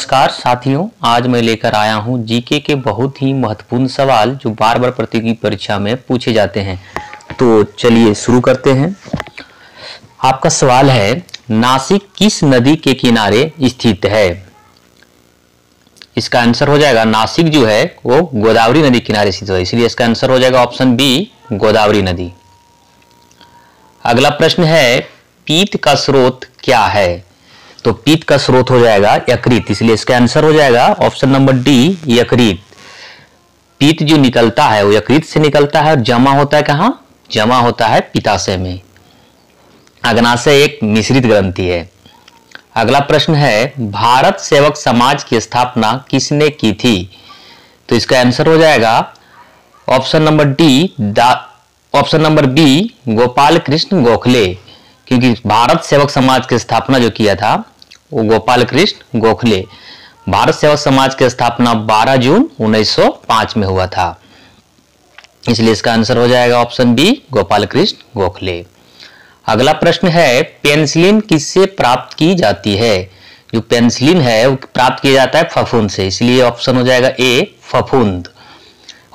नमस्कार साथियों, आज मैं लेकर आया हूं जीके के बहुत ही महत्वपूर्ण सवाल जो बार बार प्रतियोगी परीक्षा में पूछे जाते हैं। तो चलिए शुरू करते हैं। आपका सवाल है, नासिक किस नदी के किनारे स्थित है? इसका आंसर हो जाएगा नासिक जो है वो गोदावरी नदी किनारे स्थित है, इसलिए इसका आंसर हो जाएगा ऑप्शन बी, गोदावरी नदी। अगला प्रश्न है, पीत का स्रोत क्या है? तो पीत का स्रोत हो जाएगा यकृत, इसलिए इसका आंसर हो जाएगा ऑप्शन नंबर डी, यकृत। पीत जो निकलता है वो यकृत से निकलता है और जमा होता है कहां? जमा होता है पित्ताशय में। अग्नाशय एक मिश्रित ग्रंथि है। अगला प्रश्न है, भारत सेवक समाज की स्थापना किसने की थी? तो इसका आंसर हो जाएगा option number D, option number B, Gopal Krishna Gokhale, क्योंकि भारत सेवक समाज की स्थापना जो किया था वो गोपाल कृष्ण गोखले। भारत सेवक समाज की स्थापना 12 जून 1905 में हुआ था, इसलिए इसका आंसर हो जाएगा ऑप्शन बी, गोपाल कृष्ण गोखले। अगला प्रश्न है, पेनिसिलिन किससे प्राप्त की जाती है? जो पेनिसिलिन है वो प्राप्त किया जाता है फफूंद से, इसलिए ऑप्शन हो जाएगा ए, फफूंद।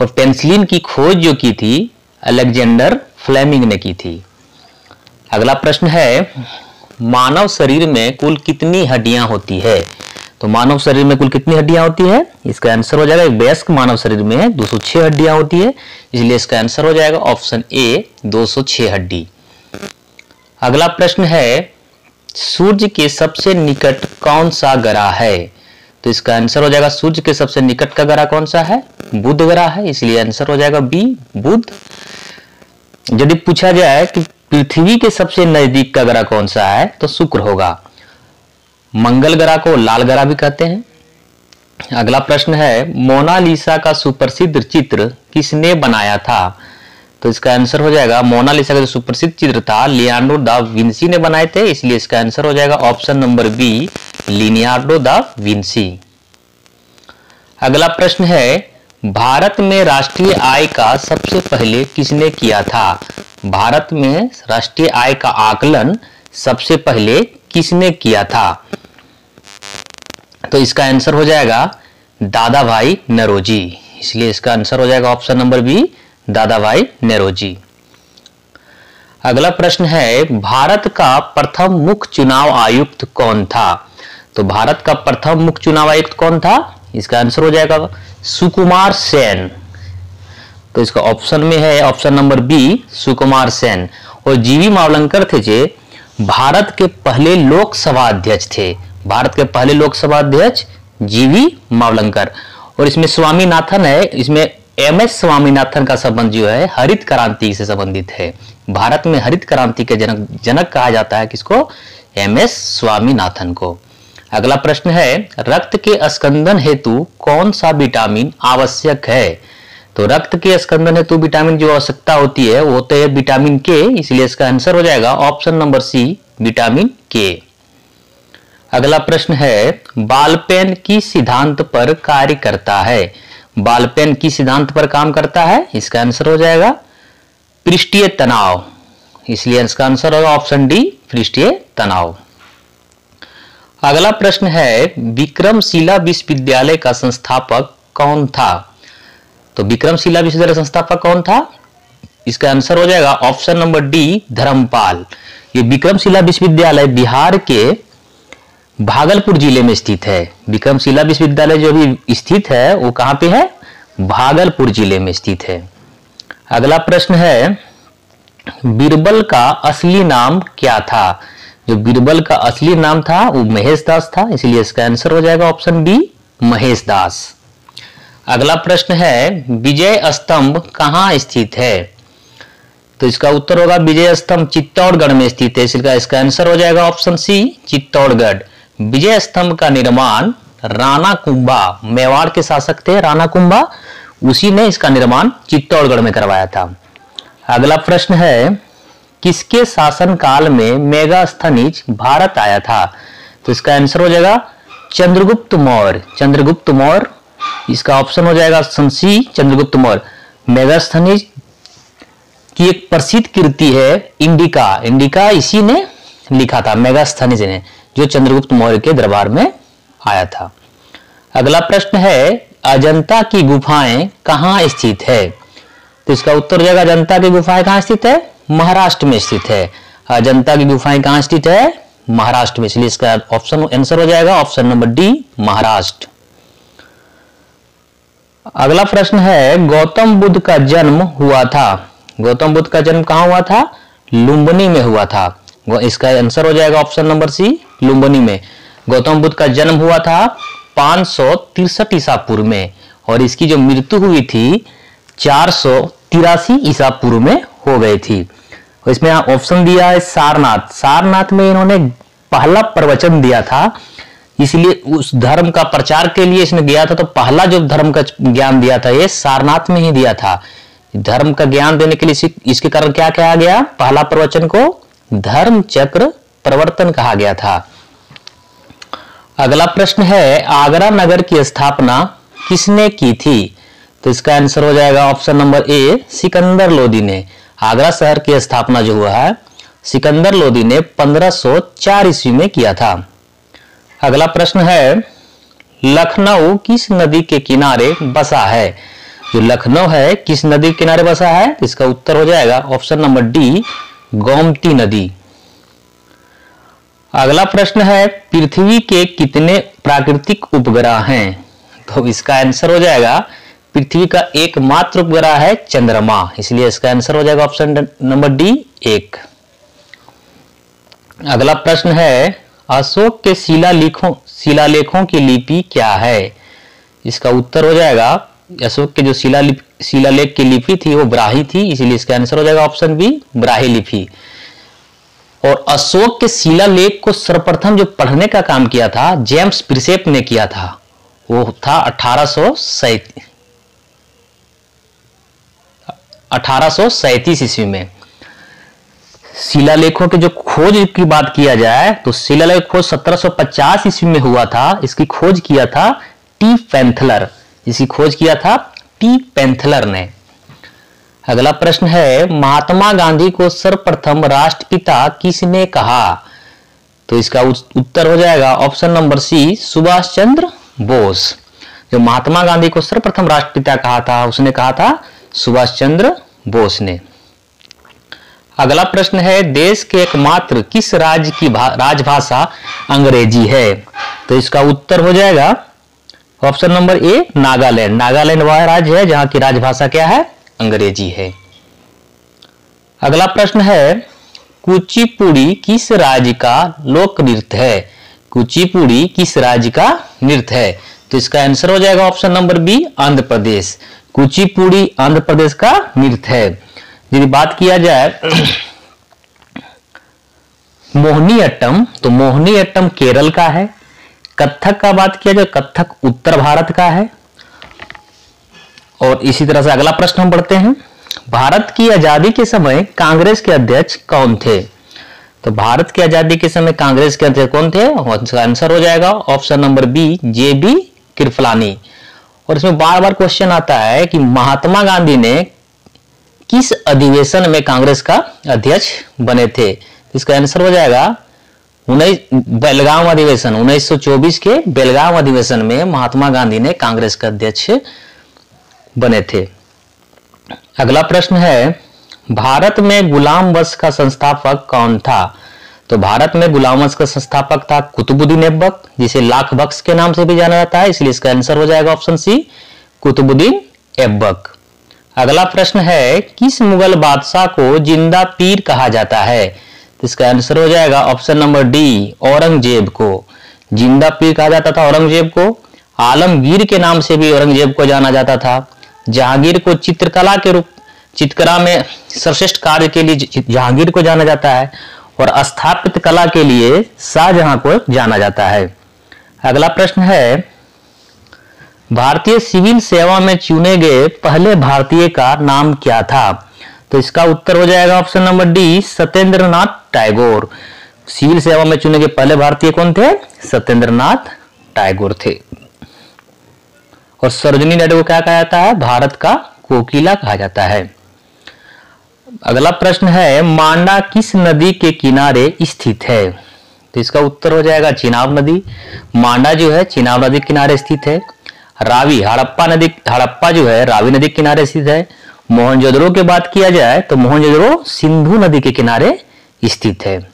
और पेनिसिलिन की खोज जो की थी अलेक्जेंडर फ्लेमिंग ने की थी। अगला प्रश्न है, मानव शरीर में कुल कितनी हड्डियां होती है? तो मानव शरीर में कुल कितनी हड्डियां होती है? इसका आंसर हो जाएगा, एक वयस्क मानव शरीर में 206 हड्डियां होती है, इसलिए इसका आंसर हो जाएगा ऑप्शन ए, 206 हड्डी। अगला प्रश्न है, सूर्य के सबसे निकट कौन सा ग्रह है? तो इसका आंसर हो जाएगा सूर्य के सबसे निकट का ग्रह कौन सा है? बुध ग्रह है, इसलिए आंसर हो जाएगा बी, बुध। यदि पूछा जाए कि पृथ्वी के सबसे नजदीक का ग्रह कौन सा है तो शुक्र होगा। मंगल ग्रह को लाल ग्रह भी कहते हैं। अगला प्रश्न है, मोनालिसा का सुप्रसिद्ध चित्र किसने बनाया था? तो इसका आंसर हो जाएगा, मोनालिसा का जो सुप्रसिद्ध चित्र था लियोनार्डो दा विंसी ने बनाए थे, इसलिए इसका आंसर हो जाएगा option number B, Leonardo da Vinci. अगला प्रश्न है, भारत में राष्ट्रीय आय का सबसे पहले किसने किया था? भारत में राष्ट्रीय आय का आकलन सबसे पहले किसने किया था? तो इसका आंसर हो जाएगा दादा भाई नौरोजी, इसलिए इसका आंसर हो जाएगा ऑप्शन नंबर बी, दादा भाई नौरोजी। अगला प्रश्न है, भारत का प्रथम मुख्य चुनाव आयुक्त कौन था? तो भारत का प्रथम मुख्य चुनाव आयुक्त कौन था? इसका आंसर हो जाएगा सुकुमार सेन। तो इसका ऑप्शन में है option number B, Sukumar Sen. और जीवी मावलंकर थे जो भारत के पहले लोकसभा अध्यक्ष थे। भारत के पहले लोकसभा अध्यक्ष जीवी मावलंकर। और इसमें स्वामीनाथन है, इसमें एमएस स्वामीनाथन का संबंध जो है हरित क्रांति से संबंधित है। भारत में हरित क्रांति के जनक कहा जाता है किसको? एमएस स्वामीनाथन को। अगला प्रश्न है, रक्त के स्कंदन हेतु कौन सा विटामिन आवश्यक है? तो रक्त के स्कंदन हेतु विटामिन जो आवश्यकता होती है वो होते हैं विटामिन के, इसलिए इसका आंसर हो जाएगा ऑप्शन नंबर सी, विटामिन के। अगला प्रश्न है, बाल पेन किस सिद्धांत पर कार्य करता है? बाल पेन किस सिद्धांत पर काम करता है? इसका आंसर हो जाएगा पृष्ठीय तनाव, इसलिए इसका आंसर होगा ऑप्शन डी, पृष्ठीय तनाव। अगला प्रश्न है, विक्रमशिला विश्वविद्यालय का संस्थापक कौन था? तो विक्रमशिला विश्वविद्यालय संस्थापक कौन था? इसका आंसर हो जाएगा ऑप्शन नंबर डी, धर्मपाल। ये विक्रमशिला विश्वविद्यालय बिहार के भागलपुर जिले में स्थित है। विक्रमशिला विश्वविद्यालय जो भी स्थित है वो कहां पे है? भागलपुर जिले में स्थित है। अगला प्रश्न है, बीरबल का असली नाम क्या था? जो बीरबल का असली नाम था वो महेश दास था, इसलिए इसका आंसर हो जाएगा ऑप्शन बी, महेश दास। अगला प्रश्न है, विजय स्तंभ कहां स्थित है? तो इसका उत्तर होगा विजय स्तंभ चित्तौड़गढ़ में स्थित है, इसका आंसर हो जाएगा ऑप्शन सी, चित्तौड़गढ़। विजय स्तंभ का निर्माण राणा कुंभा, मेवाड़ के शासक थे राणा कुंभा, उसी ने इसका निर्माण चित्तौड़गढ़ में करवाया था। अगला प्रश्न है, किसके शासनकाल में मेगास्थनीज भारत आया था? तो इसका आंसर हो जाएगा चंद्रगुप्त मौर्य, चंद्रगुप्त मौर्य, इसका ऑप्शन हो जाएगा ऑप्शन सी, चंद्रगुप्त मौर्य। मेगास्थनीज की एक प्रसिद्ध कृति है इंडिका, इंडिका इसी ने लिखा था, मेगास्थनीज ने, जो चंद्रगुप्त मौर्य के दरबार में आया था। अगला प्रश्न है अजंता की गुफाएं कहाँ स्थित है? तो इसका उत्तर हो जाएगा अजंता की गुफाएं कहाँ स्थित है? महाराष्ट्र में स्थित है। अजंता की गुफाएं कहाँ स्थित है? महाराष्ट्र में, इसलिए इसका ऑप्शन आंसर हो जाएगा ऑप्शन नंबर डी, महाराष्ट्र। अगला प्रश्न है गौतम बुद्ध का जन्म हुआ था। गौतम बुद्ध का जन्म कहाँ हुआ था? लुम्बिनी में हुआ था। इसका आंसर हो जाएगा ऑप्शन नंबर सी, लुम्बिनी में। गौतम बुद्ध का जन्म हुआ था 563 ईसा पूर्व में और इसकी जो मृत्यु हुई थी 483 ईसा पूर्व में हो गई थी। इसमें ऑप्शन दिया है सारनाथ। सारनाथ में इन्होंने पहला प्रवचन दिया था, इसलिए उस धर्म का प्रचार के लिए इसने गया था। तो पहला जो धर्म का ज्ञान दिया था ये सारनाथ में ही दिया था। धर्म का ज्ञान देने के लिए इसके कारण क्या कहा गया? पहला प्रवचन को धर्म चक्र प्रवर्तन कहा गया था। अगला प्रश्न है आगरा नगर की स्थापना किसने की थी? तो इसका आंसर हो जाएगा option number A, Sikandar Lodi ने। आगरा शहर की स्थापना जो हुआ है सिकंदर लोदी ने 1504 ईस्वी में किया था। अगला प्रश्न है लखनऊ किस नदी के किनारे बसा है? जो लखनऊ है किस नदी के किनारे बसा है? इसका उत्तर हो जाएगा ऑप्शन नंबर डी, गोमती नदी। अगला प्रश्न है पृथ्वी के कितने प्राकृतिक उपग्रह हैं? तो इसका आंसर हो जाएगा पृथ्वी का एकमात्र उपग्रह है चंद्रमा, इसलिए इसका आंसर हो जाएगा ऑप्शन नंबर डी, 1। अगला प्रश्न है अशोक के शिलालेखों की लिपि क्या है? इसका उत्तर हो जाएगा अशोक के जो शिलालेख की लिपि थी वो ब्राही थी, इसीलिए इसका आंसर हो जाएगा ऑप्शन बी, ब्राही लिपि। और अशोक के शिलालेख को सर्वप्रथम जो पढ़ने का काम किया था जेम्स प्रिसेप ने किया था, वो था 1837 ईस्वी में। शिलालेखों के जो खोज की बात किया जाए तो शिलालेख खोज 1750 ईस्वी में हुआ था। इसकी खोज किया था टी पेंथलर, इसकी खोज किया था टी पेंथलर ने। अगला प्रश्न है महात्मा गांधी को सर्वप्रथम राष्ट्रपिता किसने कहा? तो इसका उत्तर हो जाएगा option number C, Subhash Chandra Bose. जो महात्मा गांधी को सर्वप्रथम राष्ट्रपिता कहा था उसने कहा था सुभाष चंद्र बोस ने। अगला प्रश्न है देश के एकमात्र किस राज्य की राजभाषा अंग्रेजी है? तो इसका उत्तर हो जाएगा option number A, Nagaland. Nagaland वह राज्य है जहां की राजभाषा क्या है? अंग्रेजी है। अगला प्रश्न है कुचिपुड़ी किस राज्य का लोक नृत्य है? कुचिपुड़ी किस राज्य का नृत्य है? तो इसका आंसर हो जाएगा option number B, Andhra Pradesh. Kuchipudi Andhra Pradesh का नृत्य है। यदि बात किया जाए मोहिनीअट्टम, तो मोहिनीअट्टम केरल का है। कत्थक का बात किया जाए कत्थक उत्तर भारत का है। और इसी तरह से अगला प्रश्न हम पढ़ते हैं भारत की आजादी के समय कांग्रेस के अध्यक्ष कौन थे? तो भारत की आजादी के समय कांग्रेस के अध्यक्ष कौन थे? इसका आंसर हो जाएगा option number B, JB. Kripalani. और इसमें बार बार क्वेश्चन आता है कि महात्मा गांधी ने किस अधिवेशन में कांग्रेस का अध्यक्ष बने थे? इसका आंसर हो जाएगा बेलगाम अधिवेशन, 1924 के बेलगाम अधिवेशन में महात्मा गांधी ने कांग्रेस का अध्यक्ष बने थे। अगला प्रश्न है भारत में गुलाम वंश का संस्थापक कौन था? तो भारत में गुलाम वंश का संस्थापक था कुतुबुद्दीन ऐबक, जिसे लाख बख्श के नाम से भी जाना जाता है, इसलिए इसका आंसर हो जाएगा ऑप्शन सी, कुतुबुद्दीन ऐबक। अगला प्रश्न है किस मुगल बादशाह को जिंदा पीर कहा जाता है? तो इसका आंसर हो जाएगा ऑप्शन नंबर डी, औरंगजेब को जिंदा पीर कहा जाता था। औरंगजेब को आलमगीर के नाम से भी औरंगजेब को जाना जाता था। जहांगीर को चित्रकला में सर्वश्रेष्ठ कार्य के लिए जहांगीर को जाना जाता है और स्थापत्य कला के लिए शाहजहां को जाना जाता है। अगला प्रश्न है भारतीय सिविल सेवा में चुने गए पहले भारतीय का नाम क्या था? तो इसका उत्तर हो जाएगा option number D, Satyendranath Tagore. Civil सेवा में चुने गए पहले भारतीय कौन थे? सत्येंद्रनाथ टैगोर थे। और सरोजिनी नायडू को क्या कहा जाता है? भारत का कोकिला कहा जाता है। अगला प्रश्न है मांडा किस नदी के किनारे स्थित है? तो इसका उत्तर हो जाएगा चिनाब नदी। मांडा जो है चिनाब नदी के किनारे स्थित है। रावी हड़प्पा जो है रावी नदी के किनारे स्थित है। मोहनजोदड़ो की बात किया जाए तो मोहनजोदड़ो सिंधु नदी के किनारे स्थित है।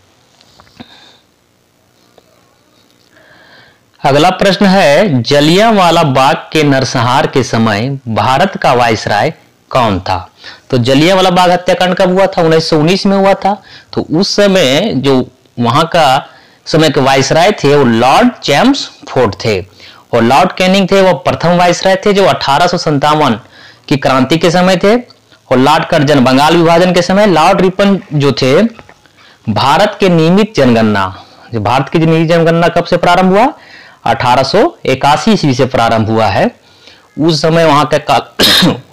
अगला प्रश्न है जलियांवाला बाग के नरसंहार के समय भारत का वायसराय कौन था? तो जलियांवाला बाग हत्याकांड कब हुआ था? 1919 में हुआ था। तो उस समय जो वहां का समय के वायसराय थे वो लॉर्ड चैम्सफोर्ड थे, और लॉर्ड कैनिंग थे वो प्रथम वायसराय थे जो 1857 की क्रांति के समय थे। और लॉर्ड कर्जन बंगाल विभाजन के समय, लॉर्ड रिपन जो थे भारत के नियमित जनगणना, भारत की नियमित जनगणना कब से प्रारंभ हुआ? 1881 ईस्वी से प्रारंभ हुआ है। उस समय वहां के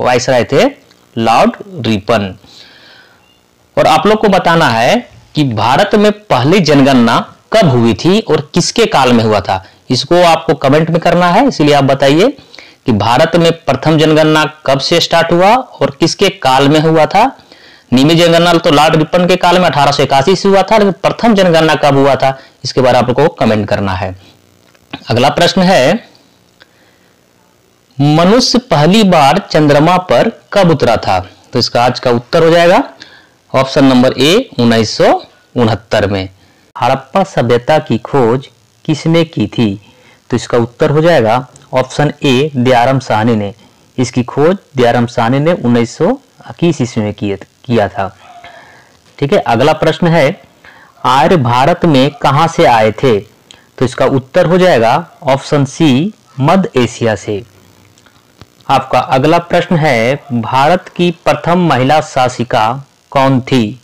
वायसराय थे लॉर्ड रिपन। और आप लोग को बताना है कि भारत में पहली जनगणना कब हुई थी और किसके काल में हुआ था, इसको आपको कमेंट में करना है। इसलिए आप बताइए कि भारत में प्रथम जनगणना कब से स्टार्ट हुआ और किसके काल में हुआ था। नियमित जनगणना तो लॉर्ड रिपन के काल में 1881 से हुआ था, लेकिन प्रथम जनगणना कब हुआ था इसके बारे में आपको कमेंट करना है। अगला प्रश्न है मनुष्य पहली बार चंद्रमा पर कब उतरा था? तो इसका आज का उत्तर हो जाएगा ऑप्शन नंबर ए 1969 में। हड़प्पा सभ्यता की खोज किसने की थी? तो इसका उत्तर हो जाएगा ऑप्शन ए दयाराम साहनी ने। इसकी खोज दयाराम साहनी ने 1921 ईस्वी में किया था। ठीक है, अगला प्रश्न है आर्य भारत में कहां से आए थे? तो इसका उत्तर हो जाएगा ऑप्शन सी मध्य एशिया से। आपका अगला प्रश्न है भारत की प्रथम महिला शासिका कौन थी?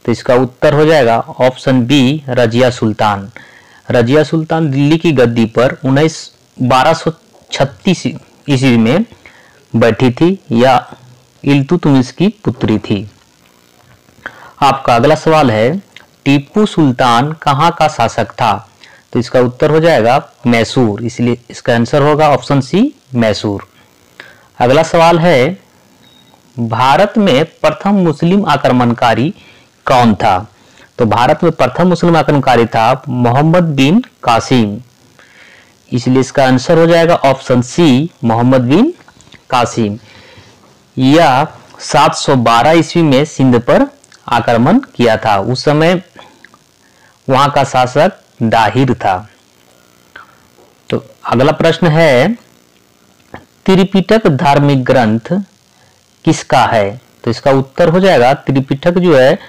तो इसका उत्तर हो जाएगा ऑप्शन बी रजिया सुल्तान। रजिया सुल्तान दिल्ली की गद्दी पर 1236 ईस्वी में बैठी थी या इल्तुतमिश की पुत्री थी। आपका अगला सवाल है टीपू सुल्तान कहाँ का शासक था? तो इसका उत्तर हो जाएगा मैसूर, इसलिए इसका आंसर होगा ऑप्शन सी मैसूर। अगला सवाल है भारत में प्रथम मुस्लिम आक्रमणकारी कौन था? तो भारत में प्रथम मुस्लिम आक्रमणकारी था मोहम्मद बिन कासिम, इसलिए इसका आंसर हो जाएगा ऑप्शन सी मोहम्मद बिन कासिम। यह 712 ईस्वी में सिंध पर आक्रमण किया था। उस समय वहां का शासक दाहिर था। तो अगला प्रश्न है त्रिपिटक धार्मिक ग्रंथ किसका है? तो इसका उत्तर हो जाएगा त्रिपिटक जो है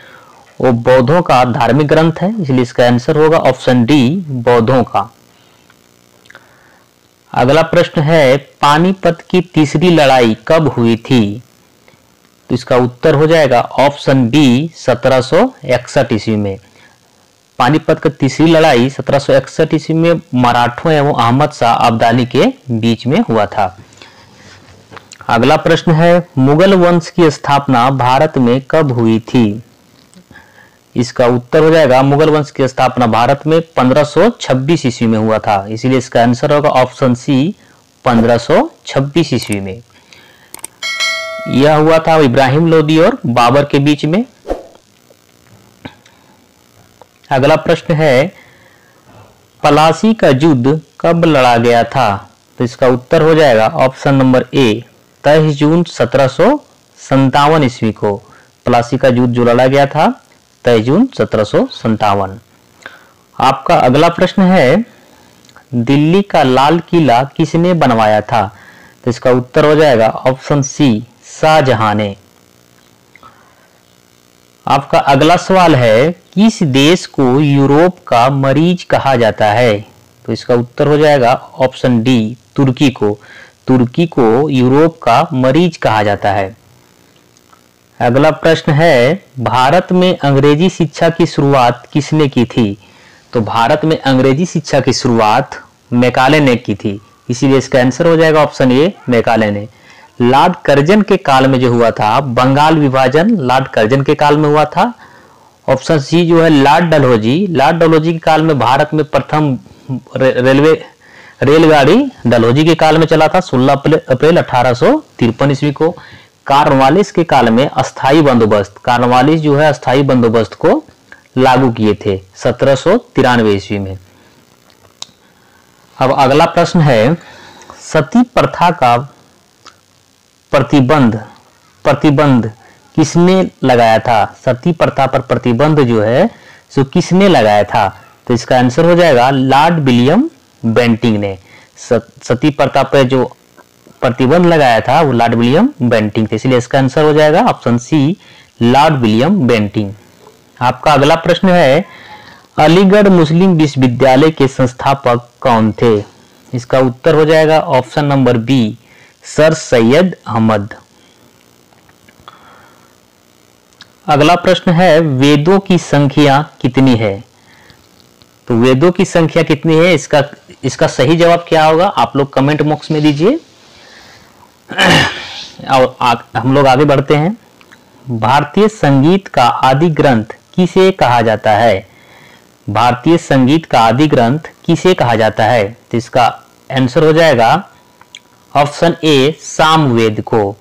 वो बौद्धों का धार्मिक ग्रंथ है, इसलिए इसका आंसर होगा ऑप्शन डी बौद्धों का। अगला प्रश्न है पानीपत की तीसरी लड़ाई कब हुई थी? तो इसका उत्तर हो जाएगा ऑप्शन बी 1761 ईस्वी में। पानीपत की तीसरी लड़ाई 1761 ईस्वी में मराठों एवं अहमद शाह अब्दाली के बीच में हुआ था। अगला प्रश्न है मुगल वंश की स्थापना भारत में कब हुई थी? इसका उत्तर हो जाएगा मुगल वंश की स्थापना भारत में 1526 ईस्वी में हुआ था, इसलिए इसका आंसर होगा ऑप्शन सी 1526 ईस्वी में। यह हुआ था इब्राहिम लोदी और बाबर के बीच में। अगला प्रश्न है पलासी का युद्ध कब लड़ा गया था? तो इसका उत्तर हो जाएगा ऑप्शन नंबर ए 23 जून 1757 ईस्वी को पलासी का युद्ध जो लड़ा गया था 23 जून 1757। आपका अगला प्रश्न है दिल्ली का लाल किला किसने बनवाया था? तो इसका उत्तर हो जाएगा ऑप्शन सी शाहजहां ने। आपका अगला सवाल है किस देश को यूरोप का मरीज कहा जाता है? तो इसका उत्तर हो जाएगा ऑप्शन डी तुर्की को। तुर्की को यूरोप का मरीज कहा जाता है। अगला प्रश्न है भारत में अंग्रेजी शिक्षा की शुरुआत किसने की थी? तो भारत में अंग्रेजी शिक्षा की शुरुआत मैकाले ने की थी, इसीलिए इसका आंसर हो जाएगा ऑप्शन ए मैकाले ने। लॉर्ड कर्जन के काल में जो हुआ था बंगाल विभाजन लॉर्ड कर्जन के काल में हुआ था। ऑप्शन सी जो है लॉर्ड डलहौजी के काल में भारत में प्रथम रेलगाड़ी डलहौजी के काल में चला था 16 अप्रैल 1853 ईस्वी को। कॉर्नवालिस के काल में अस्थाई बंदोबस्त, कॉर्नवालिस जो है अस्थाई बंदोबस्त को लागू किए थे 1793 ईस्वी में। अब अगला प्रश्न है, सती प्रथा का प्रतिबंध किसने लगाया था? सती प्रथा पर प्रतिबंध जो है सो किसने लगाया था? तो इसका आंसर हो जाएगा लॉर्ड विलियम बेंटिंक ने। सती प्रथा पर जो प्रतिबंध लगाया था वो लॉर्ड विलियम बेंटिंक थे, इसलिए इसका आंसर हो जाएगा option C, Lord William Bentinck. आपका अगला प्रश्न है, अलीगढ़ मुस्लिम विश्वविद्यालय के संस्थापक कौन थे? इसका उत्तर हो जाएगा option number B, sir Syed Ahmad. अगला प्रश्न है, वेदों की संख्या कितनी है? तो वेदों की संख्या कितनी है, इसका सही जवाब क्या होगा आप लोग कमेंट बॉक्स में दीजिए। और हम लोग आगे बढ़ते हैं। भारतीय संगीत का आदि ग्रंथ किसे कहा जाता है? भारतीय संगीत का आदि ग्रंथ किसे कहा जाता है? तो इसका आंसर हो जाएगा ऑप्शन ए, सामवेद को।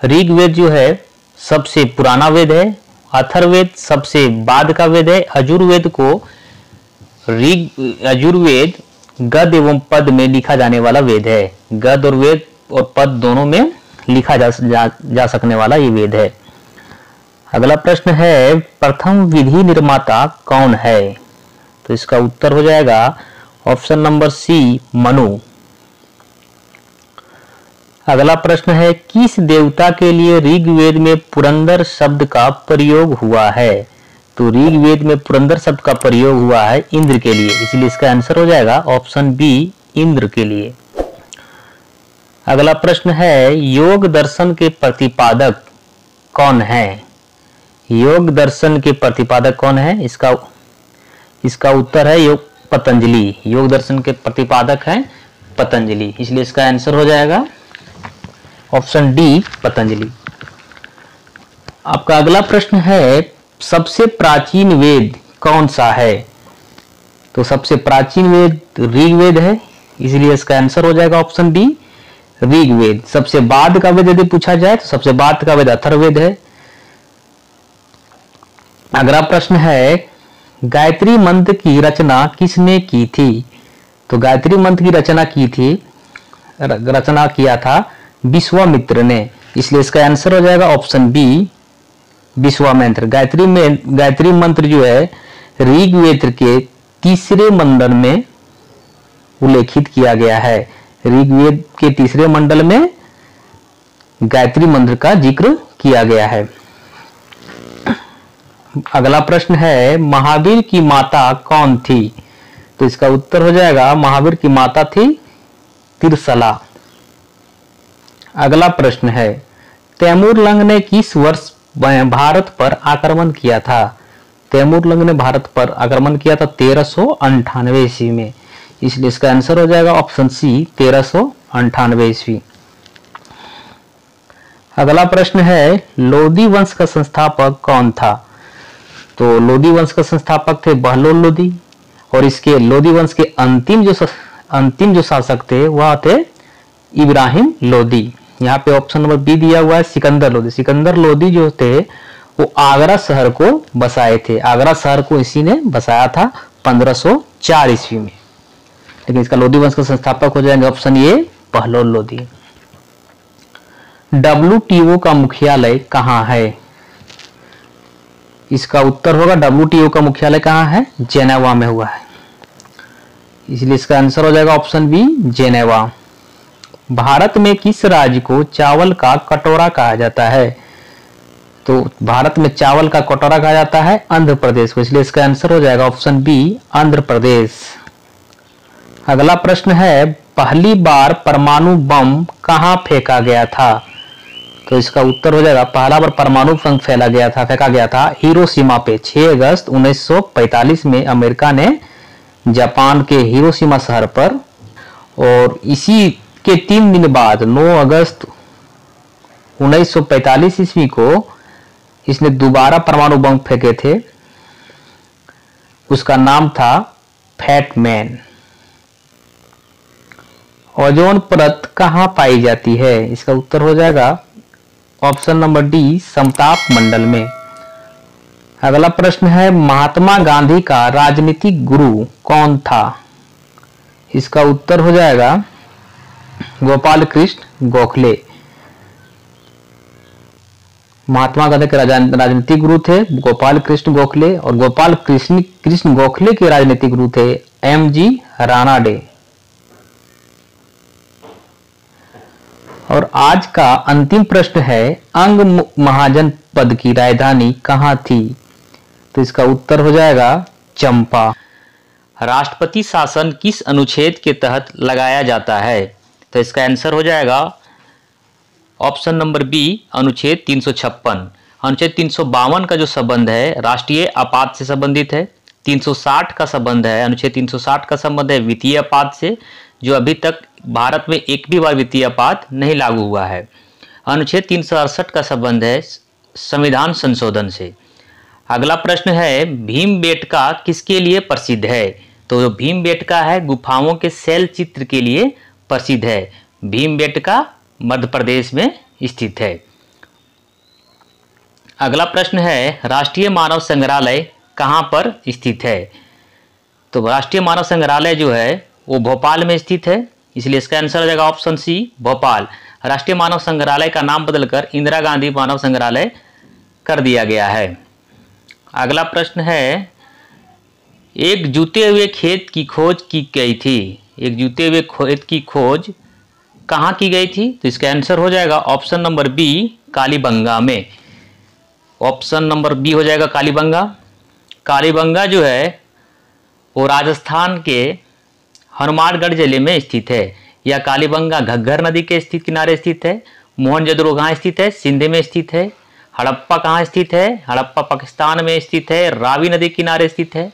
ऋग्वेद जो है सबसे पुराना वेद है, अथर्ववेद सबसे बाद का वेद है, यजुर्वेद गद एवं पद में लिखा जाने वाला वेद है। गद और वेद और पद दोनों में लिखा जा सकने वाला ये वेद है। अगला प्रश्न है, प्रथम विधि निर्माता कौन है? तो इसका उत्तर हो जाएगा ऑप्शन नंबर सी, मनु। अगला प्रश्न है, किस देवता के लिए ऋग्वेद में पुरंदर शब्द का प्रयोग हुआ है? तो ऋग्वेद में पुरंदर शब्द का प्रयोग हुआ है इंद्र के लिए, इसलिए इसका आंसर हो जाएगा ऑप्शन बी, इंद्र के लिए। अगला प्रश्न है, योग दर्शन के प्रतिपादक कौन है? योग दर्शन के प्रतिपादक कौन है? इसका उत्तर है योग पतंजलि। योग दर्शन के प्रतिपादक है पतंजलि, इसलिए इसका आंसर हो जाएगा ऑप्शन डी, पतंजलि। आपका अगला प्रश्न है, सबसे प्राचीन वेद कौन सा है? तो सबसे प्राचीन वेद ऋग्वेद है, इसलिए इसका आंसर हो जाएगा ऑप्शन डी, ऋग्वेद। सबसे बाद का वेद यदि पूछा जाए तो सबसे बाद का वेद अथर्ववेद है। अगला प्रश्न है, गायत्री मंत्र की रचना किसने की थी? तो गायत्री मंत्र की रचना किया था विश्वामित्र ने, इसलिए इसका आंसर हो जाएगा ऑप्शन बी, विश्वामित्र। गायत्री मंत्र जो है ऋग्वेद के तीसरे मंडल में उल्लेखित किया गया है। ऋग्वेद के तीसरे मंडल में गायत्री मंत्र का जिक्र किया गया है। अगला प्रश्न है, महावीर की माता कौन थी? तो इसका उत्तर हो जाएगा महावीर की माता थी तिरसला। अगला प्रश्न है, तैमूरलंग ने किस वर्ष भारत पर आक्रमण किया था? तैमूरलंग ने भारत पर आक्रमण किया था 1398 ईस्वी में, इसलिए इसका आंसर हो जाएगा ऑप्शन सी, 1398 ईस्वी। अगला प्रश्न है, लोदी वंश का संस्थापक कौन था? तो लोदी वंश का संस्थापक थे बहलोल लोदी, और इसके लोदी वंश के अंतिम जो शासक थे वह थे इब्राहिम लोदी। यहाँ पे ऑप्शन नंबर बी दिया हुआ है, सिकंदर लोदी। सिकंदर लोदी जो थे वो आगरा शहर को बसाए थे। आगरा शहर को इसी ने बसाया था 1504 ईस्वी में, लेकिन इसका लोदी वंश का संस्थापक हो जाएंगे option A, Bahlol Lodi. WTO का मुख्यालय कहाँ है? इसका उत्तर होगा WTO का मुख्यालय कहाँ है? जेनेवा में हुआ है, इसलिए इसका आंसर हो जाएगा ऑप्शन बी, जेनेवा। भारत में किस राज्य को चावल का कटोरा कहा जाता है? तो भारत में चावल का कटोरा कहा जाता है आंध्र प्रदेश को, इसलिए इसका आंसर हो जाएगा ऑप्शन बी, आंध्र प्रदेश। अगला प्रश्न है, पहली बार परमाणु बम कहाँ फेंका गया था? तो इसका उत्तर हो जाएगा पहला बार परमाणु बम फेंका गया था हिरोशिमा पे 6 अगस्त 1945 में अमेरिका ने जापान के हिरोशिमा शहर पर, और इसी के 3 दिन बाद 9 अगस्त 1945 ईस्वी को इसने दोबारा परमाणु बम फेंके थे, उसका नाम था फैट मैन। ओजोन परत कहाँ पाई जाती है? इसका उत्तर हो जाएगा ऑप्शन नंबर डी, समताप मंडल में। अगला प्रश्न है महात्मा गांधी का राजनीतिक गुरु कौन था? इसका उत्तर हो जाएगा गोपाल कृष्ण गोखले। महात्मा गांधी के राजनीतिक गुरु थे गोपाल कृष्ण गोखले, और गोपाल कृष्ण गोखले के राजनीतिक गुरु थे एमजी रानाडे। और आज का अंतिम प्रश्न है अंग महाजनपद की राजधानी कहां थी? तो इसका उत्तर हो जाएगा चंपा। राष्ट्रपति शासन किस अनुच्छेद के तहत लगाया जाता है? तो इसका आंसर हो जाएगा ऑप्शन नंबर बी, अनुच्छेद 356। अनुच्छेद 352 का जो संबंध है राष्ट्रीय आपात से संबंधित है। 360 का संबंध है, अनुच्छेद 360 का संबंध है वित्तीय आपात से, जो अभी तक भारत में एक भी बार वित्तीय आपात नहीं लागू हुआ है। अनुच्छेद 368 का संबंध है संविधान संशोधन से। अगला प्रश्न है भीमबेटका किसके लिए प्रसिद्ध है? तो जो भीमबेटका है गुफाओं के शैल चित्र के लिए प्रसिद्ध है। भीमबेटका मध्य प्रदेश में स्थित है। अगला प्रश्न है राष्ट्रीय मानव संग्रहालय कहां पर स्थित है? तो राष्ट्रीय मानव संग्रहालय जो है वो भोपाल में स्थित है, इसलिए इसका आंसर हो जाएगा ऑप्शन सी, भोपाल। राष्ट्रीय मानव संग्रहालय का नाम बदलकर इंदिरा गांधी मानव संग्रहालय कर दिया गया है। अगला प्रश्न है एक जूते हुए खेत की खोज की गई थी। एक जूते हुए खेत की खोज कहाँ की गई थी? तो इसका आंसर हो जाएगा ऑप्शन नंबर बी, कालीबंगा में। ऑप्शन नंबर बी हो जाएगा कालीबंगा। कालीबंगा जो है वो राजस्थान के हनुमानगढ़ जिले में स्थित है। यह कालीबंगा घग्गर नदी के किनारे स्थित है। मोहनजोदड़ो कहाँ स्थित है? सिंध में स्थित है। हड़प्पा कहाँ स्थित है? हड़प्पा पाकिस्तान में स्थित है, रावी नदी किनारे स्थित है।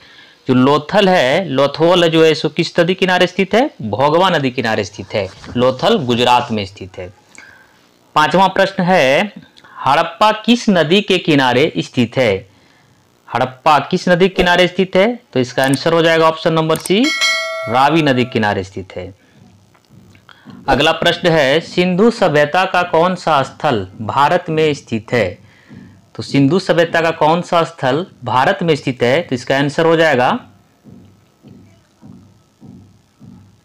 जो लोथल है, लोथल जो है सो किस नदी किनारे स्थित है? भोगवा नदी किनारे स्थित है। लोथल गुजरात में स्थित है। पांचवा प्रश्न है हड़प्पा किस नदी के किनारे स्थित है? हड़प्पा किस नदी के किनारे स्थित है? तो इसका आंसर हो जाएगा ऑप्शन नंबर सी, रावी नदी के किनारे स्थित है। अगला प्रश्न है सिंधु सभ्यता का कौन सा स्थल भारत में स्थित है? तो सिंधु सभ्यता का कौन सा स्थल भारत में स्थित है? तो इसका आंसर हो जाएगा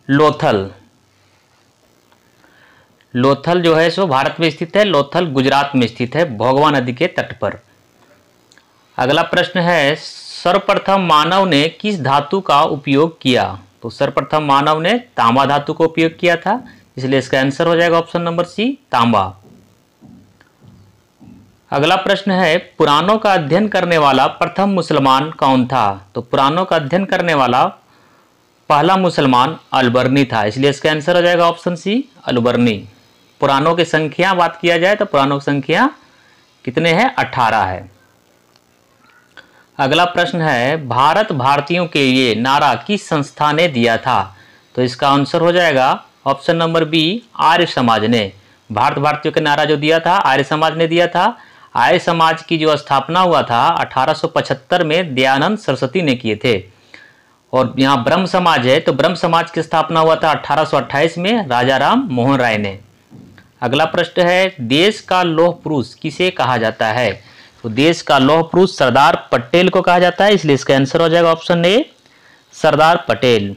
लोथल। लोथल जो है सो भारत में स्थित है, लोथल गुजरात में स्थित है, भोगवा नदी के तट पर। अगला प्रश्न है सर्वप्रथम मानव ने किस धातु का उपयोग किया? तो सर्वप्रथम मानव ने तांबा धातु का उपयोग किया था, इसलिए इसका आंसर हो जाएगा ऑप्शन नंबर सी, तांबा। अगला प्रश्न है पुराणों का अध्ययन करने वाला प्रथम मुसलमान कौन था? तो पुराणों का अध्ययन करने वाला पहला मुसलमान अलबर्नी था, इसलिए इसका आंसर हो जाएगा ऑप्शन सी, अलबर्नी। पुराणों की संख्या बात किया जाए तो पुराणों की संख्या कितने हैं? 18 है। अगला प्रश्न है भारत भारतीयों के लिए नारा किस संस्था ने दिया था? तो इसका आंसर हो जाएगा option number B, Arya Samaj ने। भारत भारतीयों के नारा जो दिया था आर्य समाज ने दिया था। आर्य समाज की जो स्थापना हुआ था 1875 में दयानंद सरस्वती ने किए थे। और यहाँ ब्रह्म समाज है तो ब्रह्म समाज की स्थापना हुआ था 1828 में राजा राम मोहन राय ने। अगला प्रश्न है देश का लौह पुरुष किसे कहा जाता है? तो देश का लौह पुरुष सरदार पटेल को कहा जाता है, इसलिए इसका आंसर हो जाएगा ऑप्शन ए, सरदार पटेल।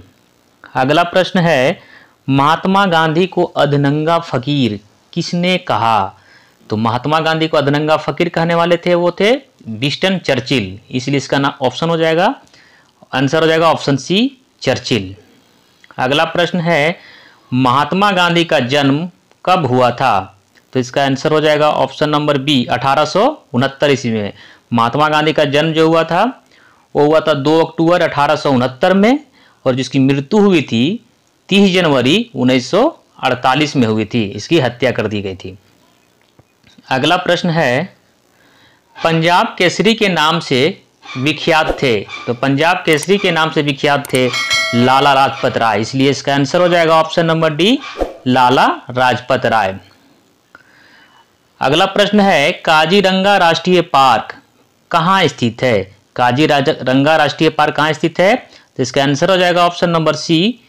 अगला प्रश्न है महात्मा गांधी को अधनंगा फकीर किसने कहा? तो महात्मा गांधी को अधनंगा फकीर कहने वाले थे वो थे विंस्टन चर्चिल, इसलिए इसका ऑप्शन हो जाएगा, आंसर हो जाएगा ऑप्शन सी, चर्चिल। अगला प्रश्न है महात्मा गांधी का जन्म कब हुआ था? तो इसका आंसर हो जाएगा ऑप्शन नंबर बी, 1869 ईस्वी में। महात्मा गांधी का जन्म जो हुआ था वो हुआ था 2 अक्टूबर 1869 में, और जिसकी मृत्यु हुई थी 30 जनवरी 1948 में हुई थी, इसकी हत्या कर दी गई थी। अगला प्रश्न है पंजाब केसरी के नाम से विख्यात थे? तो पंजाब केसरी के नाम से विख्यात थे लाला लाजपत राय, इसलिए इसका आंसर हो जाएगा option number D, Lala Lajpat Rai. अगला प्रश्न है काजीरंगा राष्ट्रीय पार्क कहाँ स्थित है? काजीरंगा राष्ट्रीय पार्क कहाँ स्थित है? तो इसका आंसर हो जाएगा ऑप्शन नंबर सी,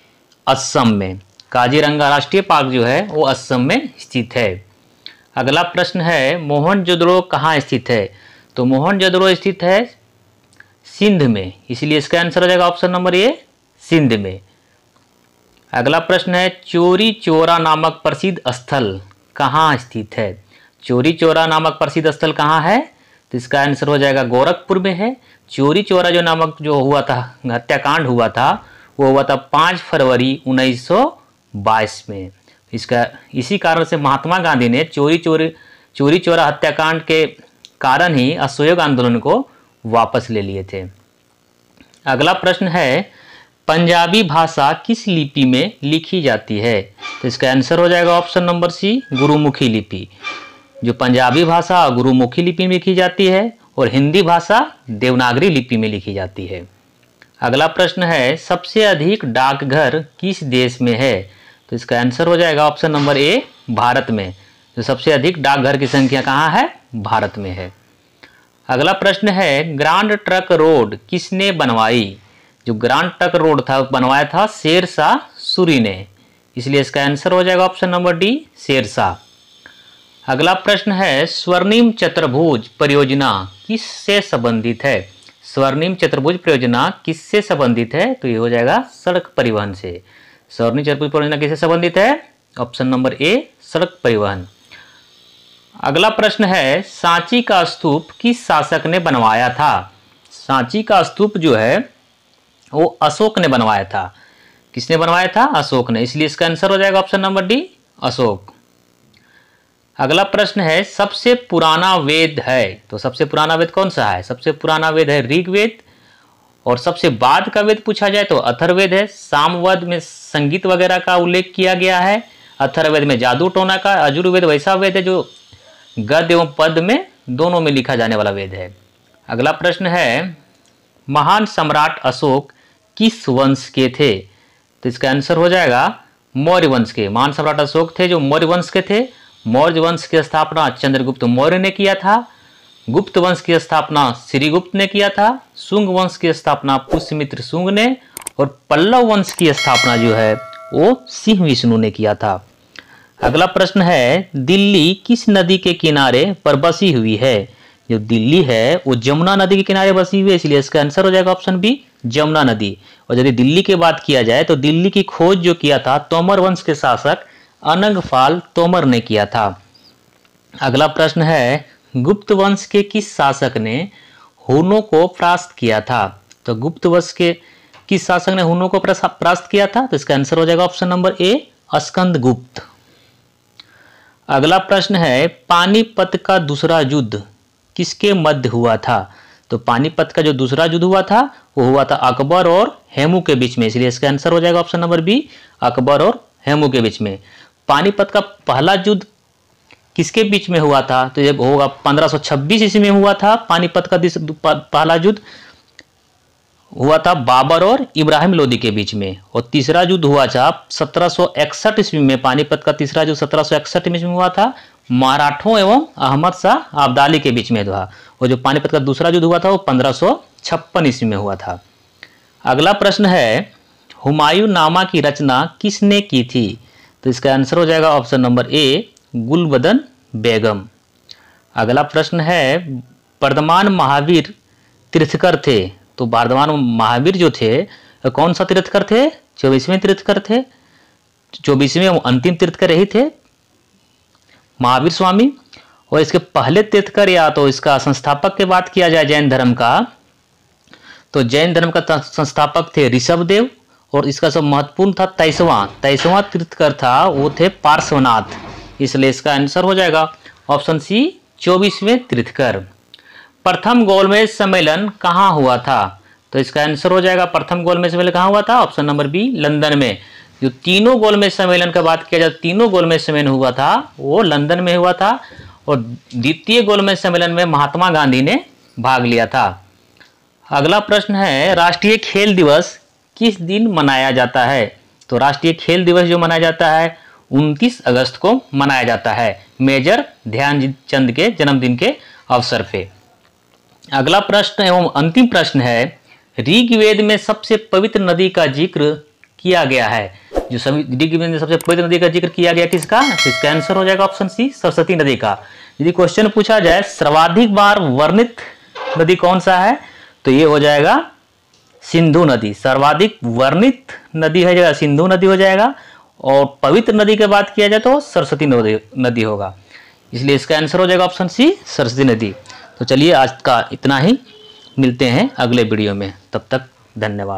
असम में। काजीरंगा राष्ट्रीय पार्क जो है वो असम में स्थित है। अगला प्रश्न है मोहनजोदड़ो कहाँ स्थित है? तो मोहनजोदड़ो स्थित है सिंध में, इसलिए इसका आंसर हो जाएगा ऑप्शन नंबर ए सिंध में। अगला प्रश्न है चौरी चौरा नामक प्रसिद्ध स्थल कहाँ स्थित है? चौरी चौरा नामक प्रसिद्ध स्थल कहाँ है? तो इसका आंसर हो जाएगा गोरखपुर में है। चौरी चौरा जो नामक जो हुआ था हत्याकांड हुआ था वो हुआ था 5 फरवरी 1922 में। इसका इसी कारण से महात्मा गांधी ने चौरी चौरा हत्याकांड के कारण ही असहयोग आंदोलन को वापस ले लिए थे। अगला प्रश्न है पंजाबी भाषा किस लिपि में लिखी जाती है? तो इसका आंसर हो जाएगा ऑप्शन नंबर सी गुरुमुखी लिपि। जो पंजाबी भाषा गुरुमुखी लिपि में लिखी जाती है और हिंदी भाषा देवनागरी लिपि में लिखी जाती है। अगला प्रश्न है सबसे अधिक डाकघर किस देश में है? तो इसका आंसर हो जाएगा ऑप्शन नंबर ए भारत में। तो सबसे अधिक डाकघर की संख्या कहाँ है? भारत में है। अगला प्रश्न है ग्रांड ट्रंक रोड किसने बनवाई? जो ग्रांड ट्रंक रोड था बनवाया था शेरशाह सूरी ने, इसलिए इसका आंसर हो जाएगा ऑप्शन नंबर डी शेरशाह। अगला प्रश्न है स्वर्णिम चतुर्भुज परियोजना किससे संबंधित है? स्वर्णिम चतुर्भुज परियोजना किससे संबंधित है? तो ये हो जाएगा सड़क परिवहन से। स्वर्णिम चतुर्भुज परियोजना किससे संबंधित है? ऑप्शन नंबर ए सड़क परिवहन। अगला प्रश्न है सांची का स्तूप किस शासक ने बनवाया था? सांची का स्तूप जो है वो अशोक ने बनवाया था। किसने बनवाया था? अशोक ने, इसलिए इसका आंसर हो जाएगा ऑप्शन नंबर डी अशोक। अगला प्रश्न है सबसे पुराना वेद है, तो सबसे पुराना वेद कौन सा है? सबसे पुराना वेद है ऋग्वेद, और सबसे बाद का वेद पूछा जाए तो अथर्ववेद है। सामवेद में संगीत वगैरह का उल्लेख किया गया है, अथर्ववेद में जादू टोना का, यजुर्वेद वैसा वेद है जो गद्य एवं पद में दोनों में लिखा जाने वाला वेद है। अगला प्रश्न है महान सम्राट अशोक किस वंश के थे? तो इसका आंसर हो जाएगा मौर्य वंश के। महान सम्राट अशोक थे जो मौर्य वंश के थे। मौर्य वंश की स्थापना चंद्रगुप्त मौर्य ने किया था। गुप्त वंश की स्थापना श्रीगुप्त ने किया था। शुंग वंश की स्थापना पुष्यमित्र शुंग ने, और पल्लव वंश की स्थापना जो है वो सिंह विष्णु ने किया था। अगला प्रश्न है दिल्ली किस नदी के किनारे पर बसी हुई है? जो दिल्ली है वो जमुना नदी के किनारे बसी हुई है, इसलिए इसका आंसर हो जाएगा ऑप्शन बी जमुना नदी। और यदि दिल्ली की बात किया जाए तो दिल्ली की खोज जो किया था तोमर वंश के शासक अनंगपाल तोमर ने किया था। अगला प्रश्न है गुप्त वंश के किस शासक ने हुनों को परास्त किया था? तो गुप्त वंश के किस शासक ने हुनों को परास्त किया था? तो इसका आंसर हो जाएगा ऑप्शन नंबर ए स्कंदगुप्त। अगला प्रश्न है पानीपत का दूसरा युद्ध किसके मध्य हुआ था? तो पानीपत का जो दूसरा युद्ध हुआ था वो हुआ था अकबर और हेमू के बीच में, इसलिए इसका आंसर हो जाएगा ऑप्शन नंबर बी अकबर और हेमू के बीच में। पानीपत का पहला युद्ध किसके बीच में हुआ था? तो ये होगा 1526 ईस्वी में हुआ था। पानीपत का पहला युद्ध हुआ था बाबर और इब्राहिम लोदी के बीच में, और तीसरा युद्ध हुआ था 1761 ईस्वी में। पानीपत का तीसरा युद्ध 1761 ईस्वी में हुआ था, मराठों एवं अहमद शाह अब्दाली के बीच में हुआ। और जो पानीपत का दूसरा युद्ध हुआ था वो 1556 ईस्वी में हुआ था। अगला प्रश्न है हुमायूं नामा की रचना किसने की थी? तो इसका आंसर हो जाएगा ऑप्शन नंबर ए गुलबदन बेगम। अगला प्रश्न है वर्धमान महावीर तीर्थकर थे, तो वर्धमान महावीर जो थे कौन सा तीर्थकर थे? 24वें तीर्थकर थे। 24वें अंतिम तीर्थकर यही थे महावीर स्वामी। और इसके पहले तीर्थकर या तो इसका संस्थापक की बात किया जाए जैन धर्म का, तो जैन धर्म का संस्थापक थे ऋषभदेव, और इसका सब महत्वपूर्ण था 23वां तीर्थकर था वो थे पार्श्वनाथ, इसलिए इसका आंसर हो जाएगा ऑप्शन सी 24वें तीर्थकर। प्रथम गोलमेज सम्मेलन कहाँ हुआ था? तो इसका आंसर हो जाएगा प्रथम गोलमेज सम्मेलन कहाँ हुआ था? ऑप्शन नंबर बी लंदन में। जो तीनों गोलमेज सम्मेलन का बात किया जाए, तीनों गोलमेज सम्मेलन हुआ था वो लंदन में हुआ था, और द्वितीय गोलमेज सम्मेलन में महात्मा गांधी ने भाग लिया था। अगला प्रश्न है राष्ट्रीय खेल दिवस किस दिन मनाया जाता है? तो राष्ट्रीय खेल दिवस जो मनाया जाता है 29 अगस्त को मनाया जाता है, मेजर ध्यानचंद के जन्मदिन के अवसर पे। अगला प्रश्न एवं अंतिम प्रश्न है ऋग्वेद में सबसे पवित्र नदी का जिक्र किया गया है। जो ऋग्वेद में सबसे पवित्र नदी का जिक्र किया गया किसका? तो इसका आंसर हो जाएगा ऑप्शन सी सरस्वती नदी का। यदि क्वेश्चन पूछा जाए सर्वाधिक बार वर्णित नदी कौन सा है, तो ये हो जाएगा सिंधु नदी। सर्वाधिक वर्णित नदी है जगह सिंधु नदी हो जाएगा, और पवित्र नदी की बात किया जाए तो सरस्वती नदी होगा। इसलिए इसका आंसर हो जाएगा ऑप्शन सी, सरस्वती नदी। तो चलिए आज का इतना ही, मिलते हैं अगले वीडियो में, तब तक धन्यवाद।